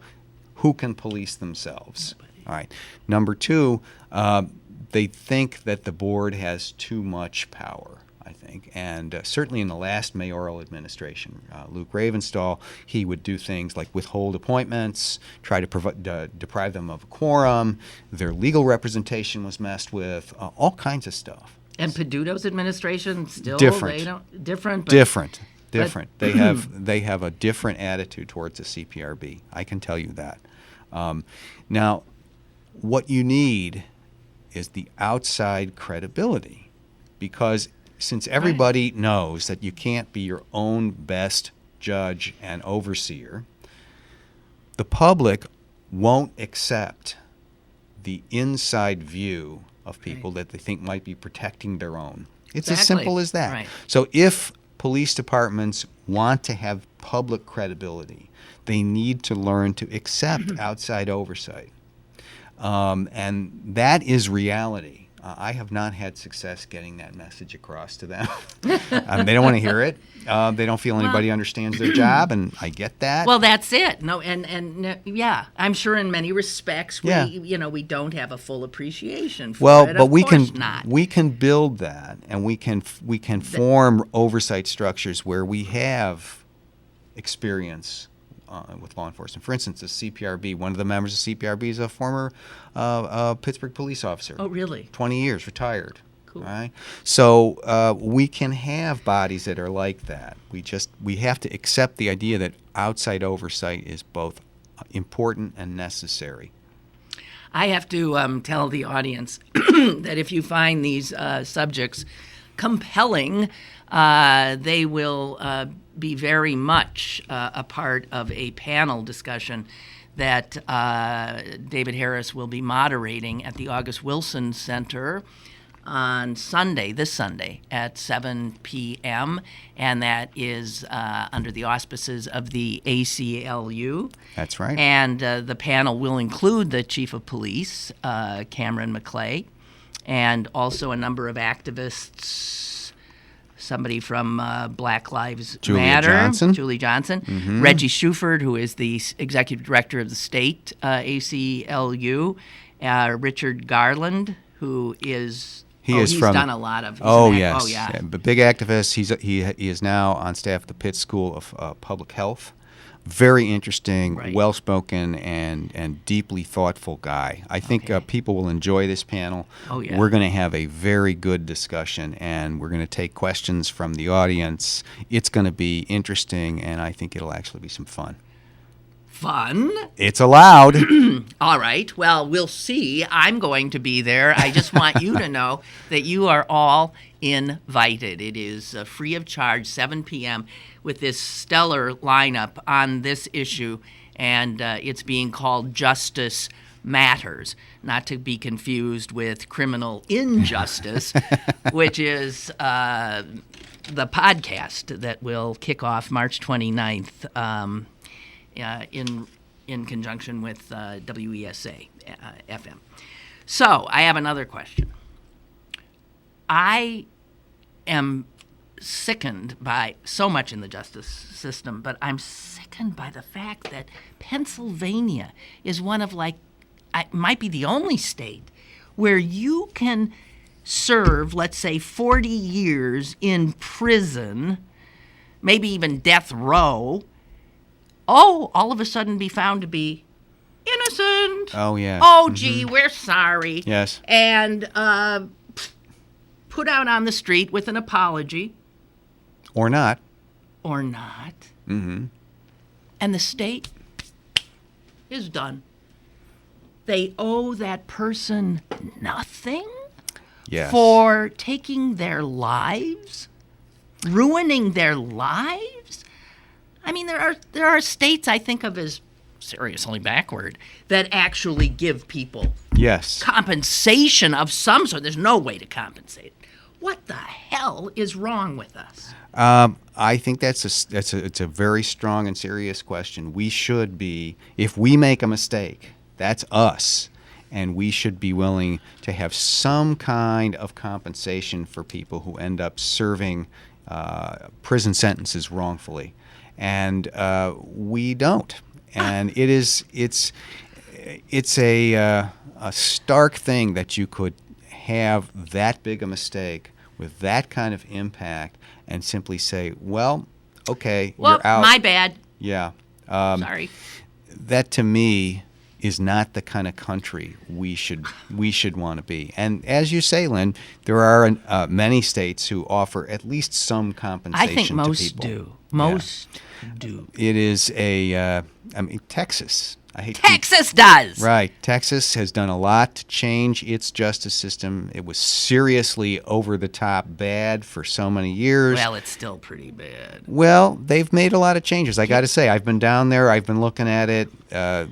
who can police themselves? Nobody. All right. Number two, they think that the board has too much power, I think. And certainly in the last mayoral administration, Luke Ravenstall, he would do things like withhold appointments, try to deprive them of a quorum. Their legal representation was messed with, all kinds of stuff. And Peduto's administration still Different. Different. They have a different attitude towards the CPRB. I can tell you that. Now, what you need is the outside credibility, because since everybody knows that you can't be your own best judge and overseer, the public won't accept the inside view of people that they think might be protecting their own. It's as simple as that. Right. So if police departments want to have public credibility, they need to learn to accept outside oversight. And that is reality. I have not had success getting that message across to them. They don't want to hear it. They don't feel anybody understands their job, and I get that. Well, that's it. No, and yeah, I'm sure in many respects we don't have a full appreciation for it. But we not. can build that, and we can form oversight structures where we have experience with law enforcement. For instance, the CPRB, one of the members of CPRB is a former Pittsburgh police officer. Oh, really? 20 years, retired. Cool. Right? So we can have bodies that are like that. We have to accept the idea that outside oversight is both important and necessary. I have to tell the audience that if you find these subjects compelling, they will be very much a part of a panel discussion that David Harris will be moderating at the August Wilson Center on this Sunday at 7 p.m., and that is under the auspices of the ACLU. That's right. And the panel will include the Chief of Police, Cameron McClay, and also a number of activists, somebody from Black Lives Matter, Julie Johnson, Reggie Shuford, who is the executive director of the state ACLU, Richard Garland, who is he's done a lot of. But big activist. He is now on staff at the Pitt School of Public Health. Very interesting, well-spoken, and deeply thoughtful guy. I think people will enjoy this panel. Oh, yeah. We're going to have a very good discussion, and we're going to take questions from the audience. It's going to be interesting, and I think it'll actually be some fun. Fun? It's allowed. All right. Well, we'll see. I'm going to be there. I just want you to know that you are all invited. It is free of charge, 7 p.m., with this stellar lineup on this issue, and it's being called Justice Matters, not to be confused with Criminal Injustice, which is the podcast that will kick off March 29th in conjunction with WESA FM. So I have another question. I am sickened by so much in the justice system, but I'm sickened by the fact that Pennsylvania is one of might be the only state where you can serve, let's say, 40 years in prison, maybe even death row, all of a sudden be found to be innocent. Oh, yeah. Oh, gee, we're sorry. Yes. And put out on the street with an apology. Or not. Mm-hmm. And the state is done. They owe that person nothing for taking their lives, ruining their lives. I mean, there are states I think of as seriously backward that actually give people compensation of some sort. There's no way to compensate. What the hell is wrong with us? I think it's a very strong and serious question. We should be, if we make a mistake, that's us, and we should be willing to have some kind of compensation for people who end up serving prison sentences wrongfully, and we don't. And it's a stark thing that you could have that big a mistake with that kind of impact and simply say, well, okay, you're out. My bad. Yeah. Sorry. That to me is not the kind of country we should want to be. And as you say, Lynn, there are many states who offer at least some compensation to people. I think most do. Most do. It is Texas I hate Texas does. Right. Texas has done a lot to change its justice system. It was seriously over the top bad for so many years. Well, it's still pretty bad. Well, they've made a lot of changes. I got to say, I've been down there. I've been looking at it,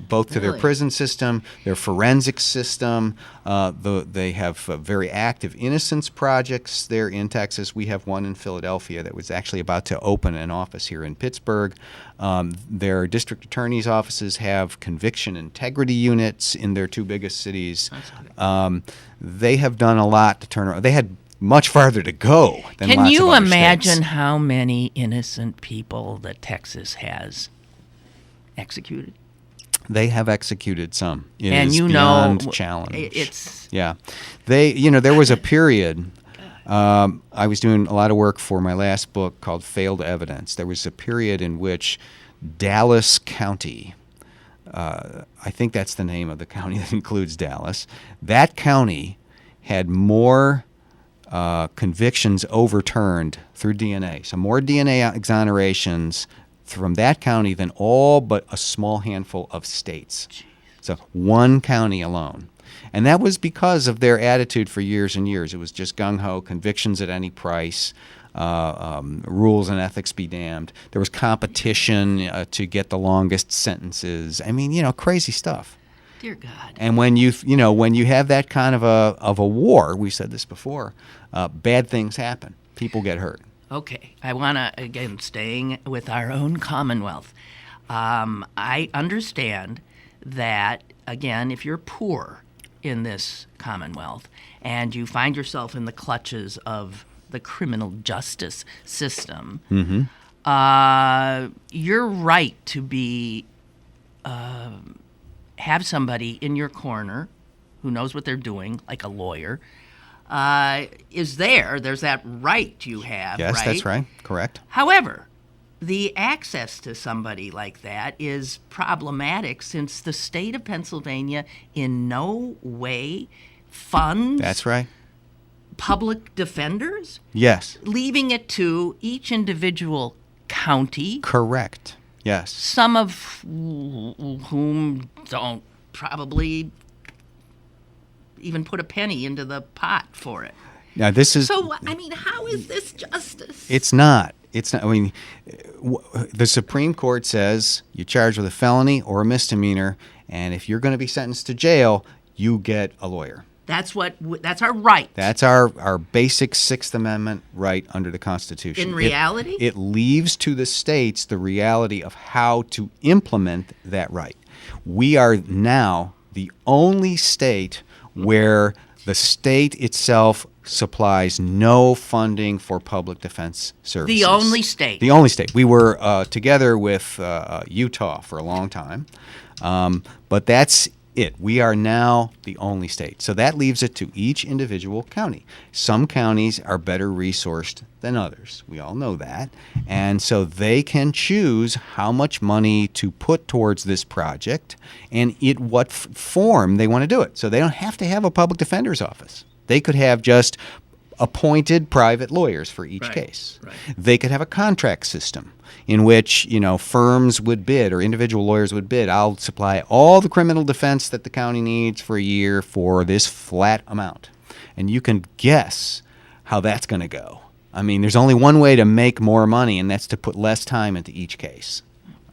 both to their Really? prison system, their forensic system. They have very active innocence projects there in Texas. We have one in Philadelphia that was actually about to open an office here in Pittsburgh. Their district attorney's offices have conviction integrity units in their two biggest cities. They have done a lot to turn around. They had much farther to go than Can lots you of other imagine states. how many innocent people that Texas has executed? They have executed some. It And is you beyond know, challenge. it's Yeah. There was a period. I was doing a lot of work for my last book called Failed Evidence. There was a period in which Dallas County, I think that's the name of the county that includes Dallas, that county had more convictions overturned through DNA. So more DNA exonerations from that county than all but a small handful of states. So one county alone. And that was because of their attitude for years and years. It was just gung-ho, convictions at any price, rules and ethics be damned. There was competition to get the longest sentences. I mean, crazy stuff. dear God. And when you have that kind of a war, we said this before, bad things happen. People get hurt. Okay, I want to, again, staying with our own Commonwealth. I understand that, again, if you're poor in this Commonwealth and you find yourself in the clutches of the criminal justice system, you're right to be have somebody in your corner who knows what they're doing, like a lawyer, is there. There's that right you have, Yes, right? that's right. Correct. However, the access to somebody like that is problematic since the state of Pennsylvania in no way funds That's right. public defenders, Yes. leaving it to each individual county, Correct. Yes. some of whom don't probably even put a penny into the pot for it. Now this is. So, I mean, how is this justice? It's not. It's not. I mean, the Supreme Court says you're charged with a felony or a misdemeanor, and if you're going to be sentenced to jail, you get a lawyer. That's our right. That's our basic Sixth Amendment right under the Constitution. In reality? It leaves to the states the reality of how to implement that right. We are now the only state where the state itself supplies no funding for public defense services. The only state. The only state. We were together with Utah for a long time, but that's it. We are now the only state. So that leaves it to each individual county. Some counties are better resourced than others. We all know that. And so they can choose how much money to put towards this project and in what form they want to do it. So they don't have to have a public defender's office. They could have just appointed private lawyers for each case. Right. They could have a contract system in which, firms would bid or individual lawyers would bid. I'll supply all the criminal defense that the county needs for a year for this flat amount. And you can guess how that's going to go. I mean, there's only one way to make more money, and that's to put less time into each case.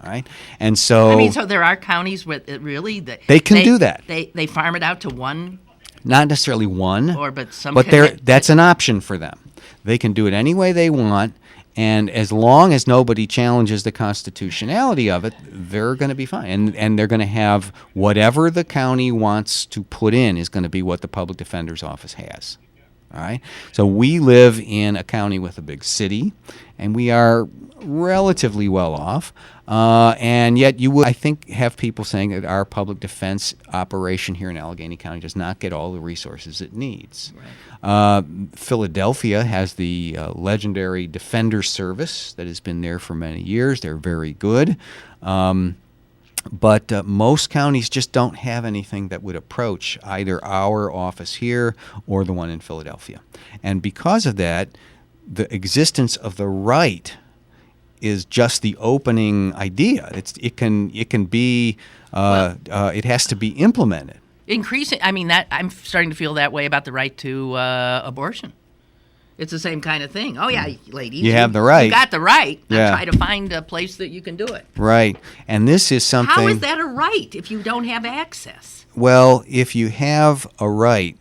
All right? And so... I mean, so there are counties where they do that. They farm it out to one... Not necessarily one, but some that's an option for them. They can do it any way they want, and as long as nobody challenges the constitutionality of it, they're going to be fine. And they're going to have whatever the county wants to put in is going to be what the public defender's office has. All right? So we live in a county with a big city, and we are relatively well off. And yet you would, I think, have people saying that our public defense operation here in Allegheny County does not get all the resources it needs. Right. Philadelphia has the legendary Defender Service that has been there for many years. They're very good. But most counties just don't have anything that would approach either our office here or the one in Philadelphia. And because of that, the existence of the right is just the opening idea. It can be it has to be implemented. Increasing. I mean, that I'm starting to feel that way about the right to abortion. It's the same kind of thing. Oh yeah, ladies, you have the right. You got the right. Yeah. Now try to find a place that you can do it. Right, and this is something. How is that a right if you don't have access? Well, if you have a right,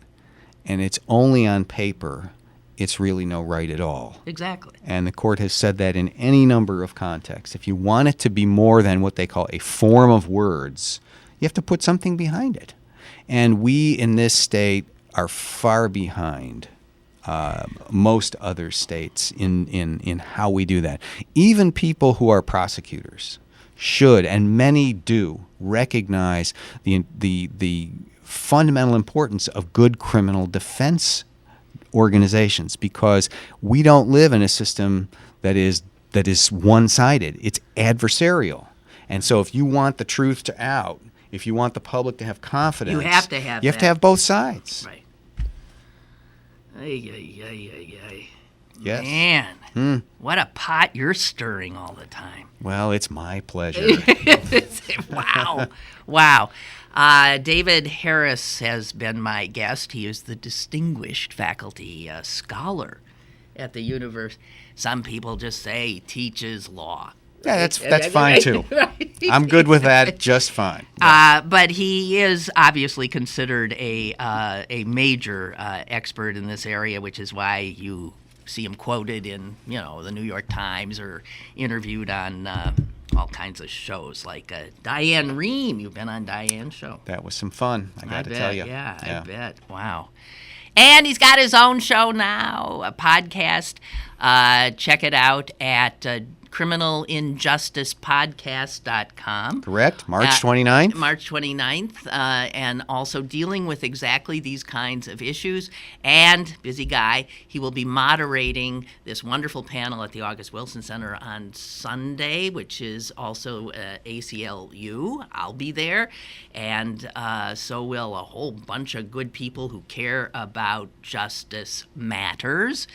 and it's only on paper, it's really no right at all. Exactly. And the court has said that in any number of contexts. If you want it to be more than what they call a form of words, you have to put something behind it. And we in this state are far behind most other states in how we do that. Even people who are prosecutors should, and many do, recognize the fundamental importance of good criminal defense organizations, because we don't live in a system that is one-sided. It's adversarial. And so if you want the truth to out, if you want the public to have confidence, You have to have both sides. Right. Ay. Yes. Man, what a pot you're stirring all the time. Well, it's my pleasure. Wow. David Harris has been my guest. He is the distinguished faculty scholar at the university. Some people just say he teaches law. Yeah, that's fine too. I'm good with that, just fine. But he is obviously considered a major expert in this area, which is why you see him quoted in the New York Times or interviewed on all kinds of shows like Diane Rehm. You've been on Diane's show. That was some fun, I got to tell you. Yeah, I bet. Wow. And he's got his own show now, a podcast. Check it out at criminalinjusticepodcast.com. Correct. March 29th. March 29th. And also dealing with exactly these kinds of issues. And, busy guy, he will be moderating this wonderful panel at the August Wilson Center on Sunday, which is also ACLU. I'll be there. And so will a whole bunch of good people who care about justice matters.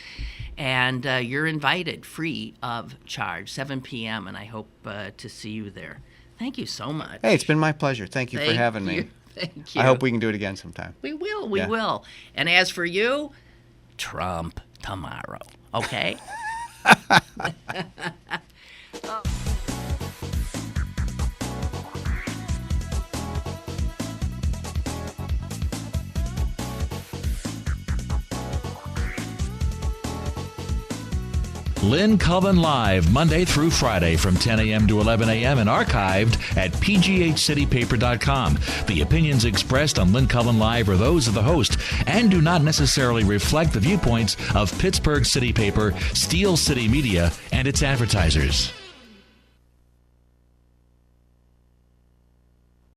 And you're invited, free of charge, 7 p.m., and I hope to see you there. Thank you so much. Hey, it's been my pleasure. Thank you for having me. Thank you. I hope we can do it again sometime. We will. And as for you, Trump tomorrow, okay? Lynn Cullen Live, Monday through Friday from 10 a.m. to 11 a.m. and archived at pghcitypaper.com. The opinions expressed on Lynn Cullen Live are those of the host and do not necessarily reflect the viewpoints of Pittsburgh City Paper, Steel City Media, and its advertisers.